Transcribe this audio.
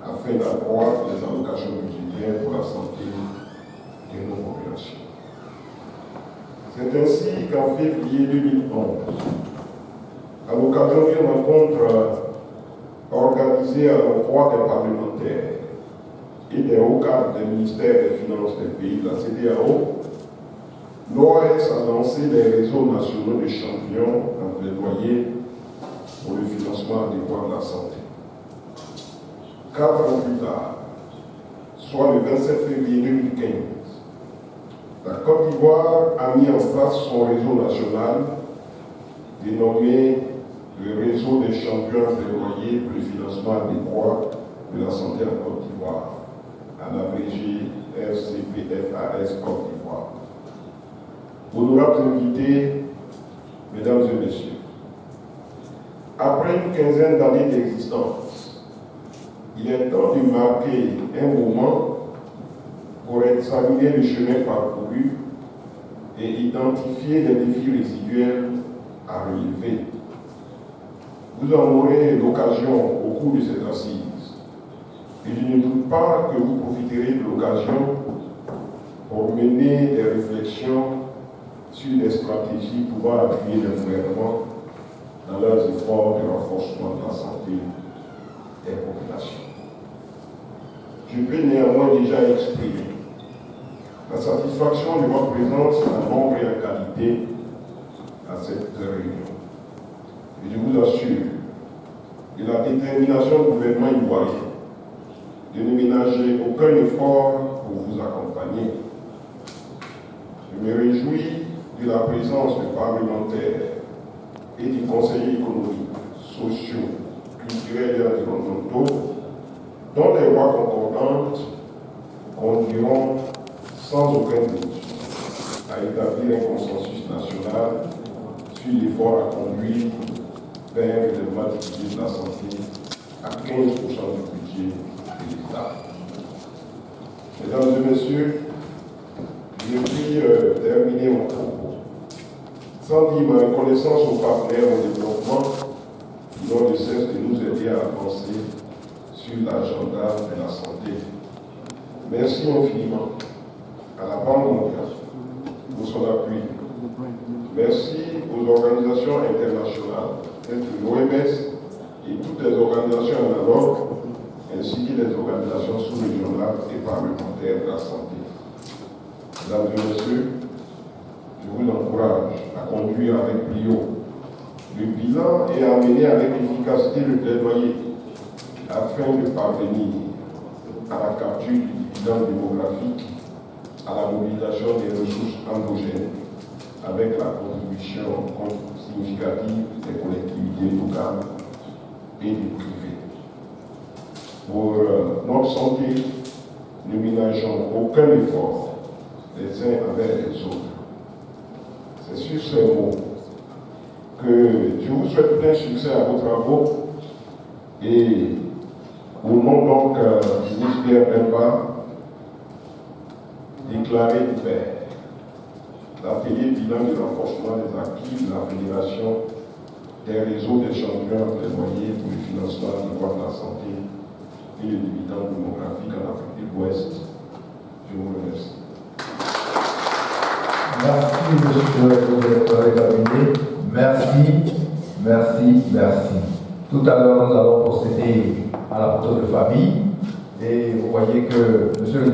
afin d'accroître les allocations budgétaires pour la santé de nos populations. C'est ainsi qu'en février 2011, à l'occasion d'une rencontre organisée à l'endroit des parlementaires et des hauts cadres des ministères des Finances des pays de la CEDEAO, l'OAS a lancé les réseaux nationaux de champions en plaidoyer pour le financement adéquat de la santé. 4 ans plus tard, soit le 27 février 2015, la Côte d'Ivoire a mis en place son réseau national dénommé le réseau des champions en plaidoyer pour le financement adéquat de la santé en Côte d'Ivoire, en abrégé RCPFAS Côte d'Ivoire. Honorables invités, mesdames et messieurs, après une quinzaine d'années d'existence, il est temps de marquer un moment pour examiner le chemin parcouru et identifier les défis résiduels à relever. Vous en aurez l'occasion au cours de cette assise, et je ne doute pas que vous profiterez de l'occasion pour mener des réflexions sur des stratégies pouvant appuyer le gouvernement dans leurs efforts de renforcement de la santé des populations. Je peux néanmoins déjà exprimer la satisfaction de votre présence en nombre et en qualité à cette réunion. Et je vous assure de la détermination du gouvernement ivoirien de ne ménager aucun effort pour vous accompagner. Je me réjouis de la présence de parlementaires et des conseillers économiques, sociaux, culturels et environnementaux, dont les voix concordantes conduiront sans aucun doute à établir un consensus national sur l'effort à conduire vers le développement de la santé à 15% du budget de l'État. Mesdames et messieurs, je puis terminer mon propos sans dire ma reconnaissance aux partenaires au développement qui n'ont de cesse de nous aider à avancer sur l'agenda de la santé. Merci infiniment à la Banque mondiale pour son appui. Merci aux organisations internationales telles que l'OMS et toutes les organisations analogues, ainsi que les organisations sous-régionales et parlementaires de la santé. Mesdames et messieurs, je vous encourage à conduire avec brio le bilan et à mener avec efficacité le plaidoyer afin de parvenir à la capture du dividende démographique, à la mobilisation des ressources endogènes, avec la contribution significative des collectivités locales et du privé. Pour notre santé, ne ménageons aucun effort les uns envers les autres. C'est sur ces mots que je vous souhaite plein succès à vos travaux et au nom donc du ministère Bemba, déclaré ouvert l'atelier bilan de renforcement des acquis de la Fédération des réseaux des champions plaidoyer pour le financement adéquat de la santé et le dividende démographique en Afrique de l'Ouest. Je vous remercie. Merci, monsieur le cabinet. Merci. Tout à l'heure, nous allons procéder à la photo de famille et vous voyez que monsieur le